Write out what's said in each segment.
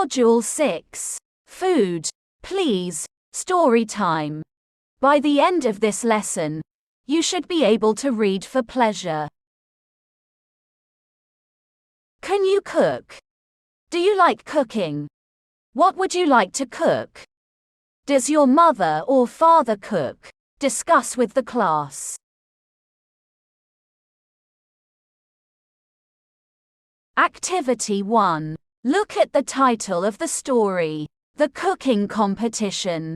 Module 6. Food, please, story time. By the end of this lesson, you should be able to read for pleasure. Can you cook? Do you like cooking? What would you like to cook? Does your mother or father cook? Discuss with the class. Activity 1. Look at the title of the story, The Cooking Competition.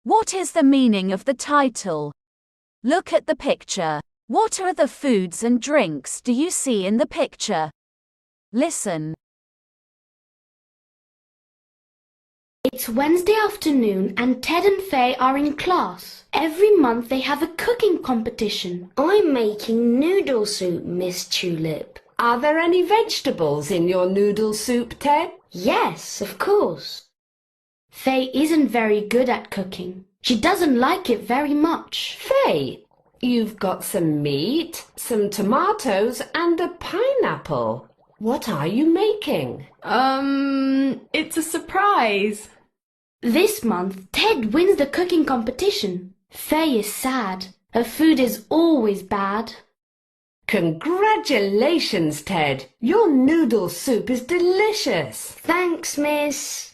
What is the meaning of the title? Look at the picture. What are the foods and drinks do you see in the picture? Listen. It's Wednesday afternoon and Ted and Faye are in class. Every month they have a cooking competition. I'm making noodle soup, Miss Tulip. Are there any vegetables in your noodle soup, Ted? Yes, of course. Faye isn't very good at cooking. She doesn't like it very much. Faye, you've got some meat, some tomatoes and a pineapple. What are you making? It's a surprise. This month, Ted wins the cooking competition. Faye is sad. Her food is always bad. Congratulations, Ted. Your noodle soup is delicious. Thanks, miss.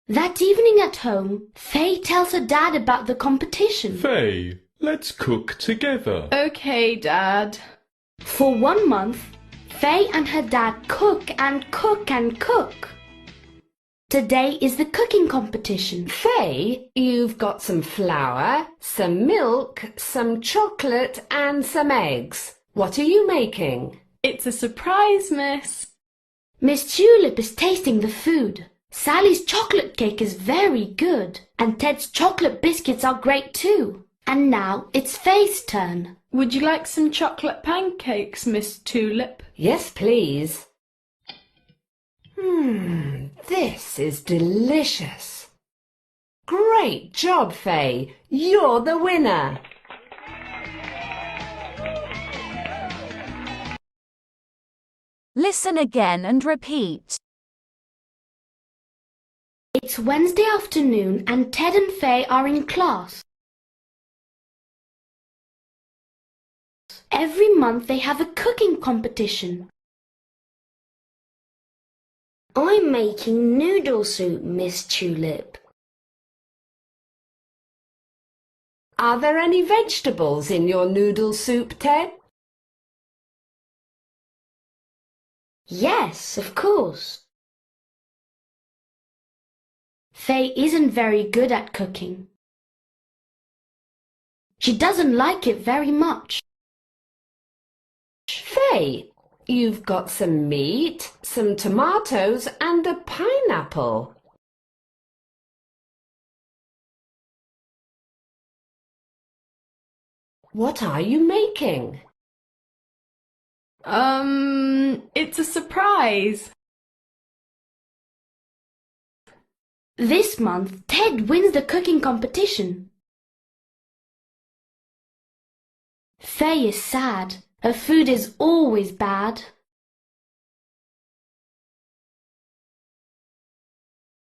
That evening at home, Faye tells her dad about the competition. Faye, let's cook together. Okay, Dad. For 1 month, Faye and her dad cook and cook and cook. Today is the cooking competition. Faye, you've got some flour, some milk, some chocolate and some eggs. What are you making? It's a surprise, Miss. Miss Tulip is tasting the food. Sally's chocolate cake is very good, and Ted's chocolate biscuits are great too. And now it's Faye's turn. Would you like some chocolate pancakes, Miss Tulip? Yes, please. This is delicious. Great job, Faye. You're the winner. Listen again and repeat. It's Wednesday afternoon and Ted and Faye are in class. Every month they have a cooking competition. I'm making noodle soup, Miss Tulip. Are there any vegetables in your noodle soup, Ted? Yes, of course. Faye isn't very good at cooking. She doesn't like it very much. Faye, you've got some meat, some tomatoes and a pineapple. What are you making? It's a surprise. This month, Ted wins the cooking competition. Faye is sad. Her food is always bad.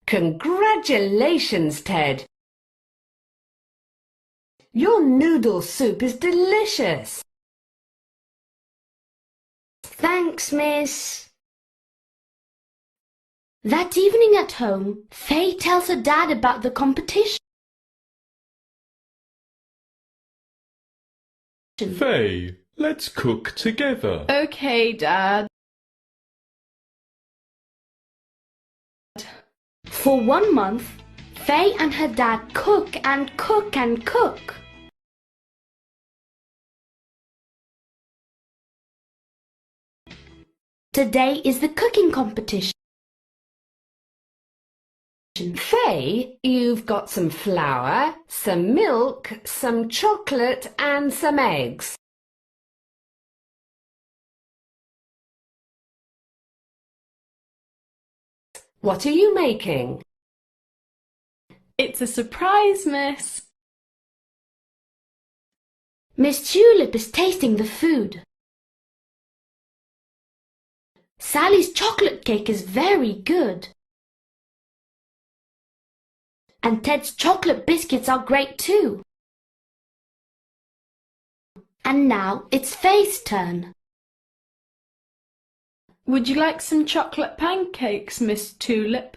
Congratulations, Ted. Your noodle soup is delicious. Thanks, miss. That evening at home, Faye tells her dad about the competition. Faye, let's cook together. Okay, Dad. For 1 month, Faye and her dad cook and cook and cook. Today is the cooking competition. Faye, you've got some flour, some milk, some chocolate and some eggs. What are you making? It's a surprise, Miss. Miss Tulip is tasting the food. Sally's chocolate cake is very good. And Ted's chocolate biscuits are great too. And now it's Faye's turn. Would you like some chocolate pancakes, Miss Tulip?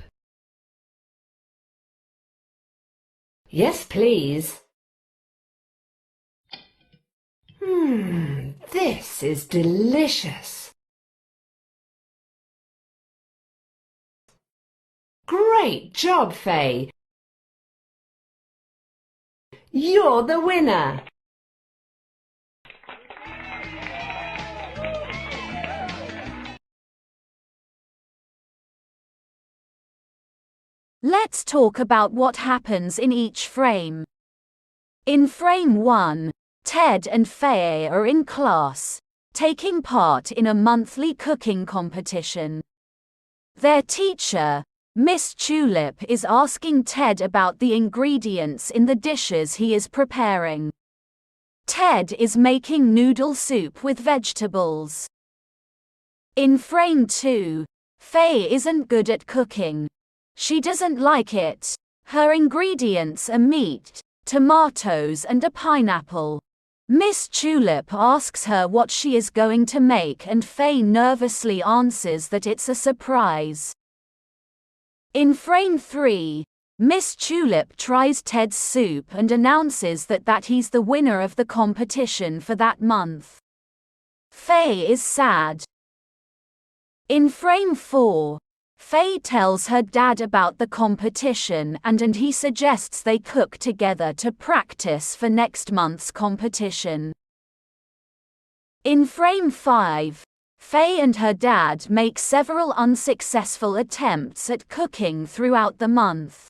Yes, please. This is delicious. Great job, Faye. You're the winner. Let's talk about what happens in each frame. In frame 1, Ted and Faye are in class, taking part in a monthly cooking competition. Their teacher, Miss Tulip, is asking Ted about the ingredients in the dishes he is preparing. Ted is making noodle soup with vegetables. In frame 2, Faye isn't good at cooking. She doesn't like it. Her ingredients are meat, tomatoes and a pineapple. Miss Tulip asks her what she is going to make and Faye nervously answers that it's a surprise. In frame 3, Miss Tulip tries Ted's soup and announces that he's the winner of the competition for that month. Faye is sad. In frame 4, Faye tells her dad about the competition and he suggests they cook together to practice for next month's competition. In frame 5, Faye and her dad make several unsuccessful attempts at cooking throughout the month.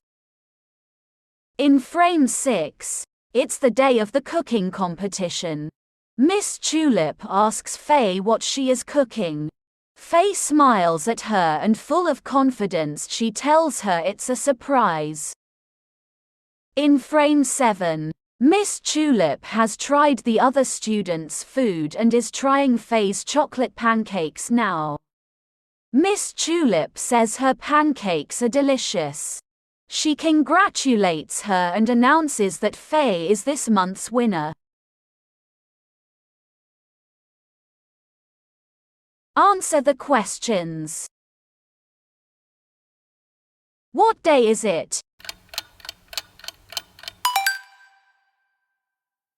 In frame 6, it's the day of the cooking competition. Miss Tulip asks Faye what she is cooking. Faye smiles at her and full of confidence she tells her it's a surprise. In frame 7, Miss Tulip has tried the other students' food and is trying Faye's chocolate pancakes now. Miss Tulip says her pancakes are delicious. She congratulates her and announces that Faye is this month's winner. Answer the questions. What day is it?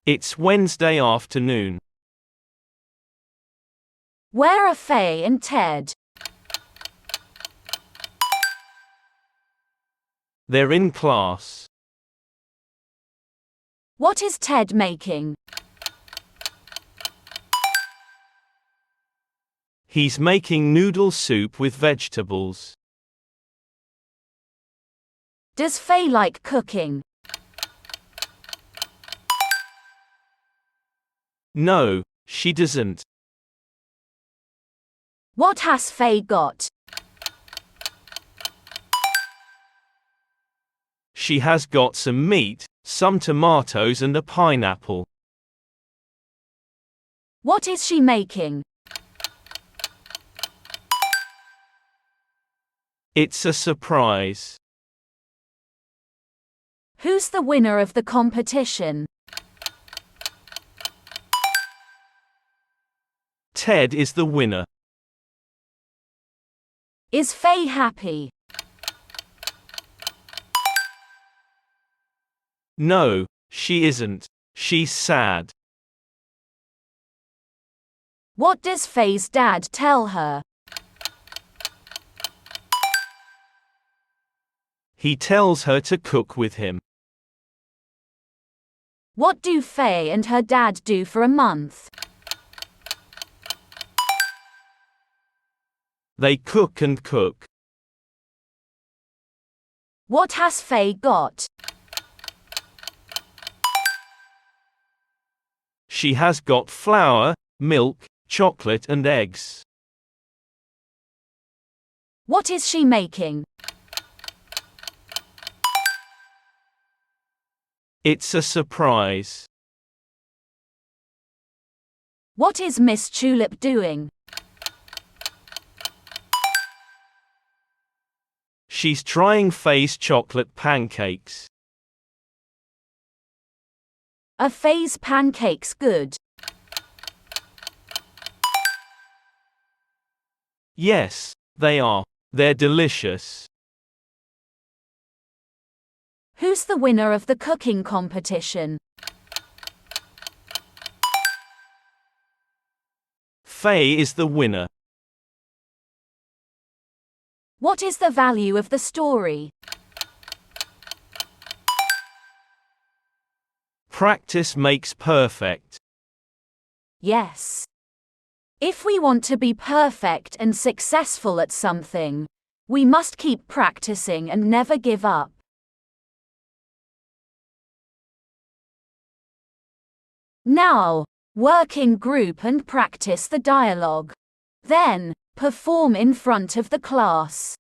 It's Wednesday afternoon. Where are Faye and Ted? They're in class. What is Ted making? He's making noodle soup with vegetables. Does Faye like cooking? No, she doesn't. What has Faye got? She has got some meat, some tomatoes and a pineapple. What is she making? It's a surprise. Who's the winner of the competition? Ted is the winner. Is Faye happy? No, she isn't. She's sad. What does Faye's dad tell her? He tells her to cook with him. What do Faye and her dad do for a month? They cook and cook. What has Faye got? She has got flour, milk, chocolate and eggs. What is she making? It's a surprise. What is Miss Tulip doing? She's trying Faye's chocolate pancakes. Are Faye's pancakes good? Yes, they are. They're delicious. Who's the winner of the cooking competition? Faye is the winner. What is the value of the story? Practice makes perfect. Yes. If we want to be perfect and successful at something, we must keep practicing and never give up. Now, work in group and practice the dialogue. Then, perform in front of the class.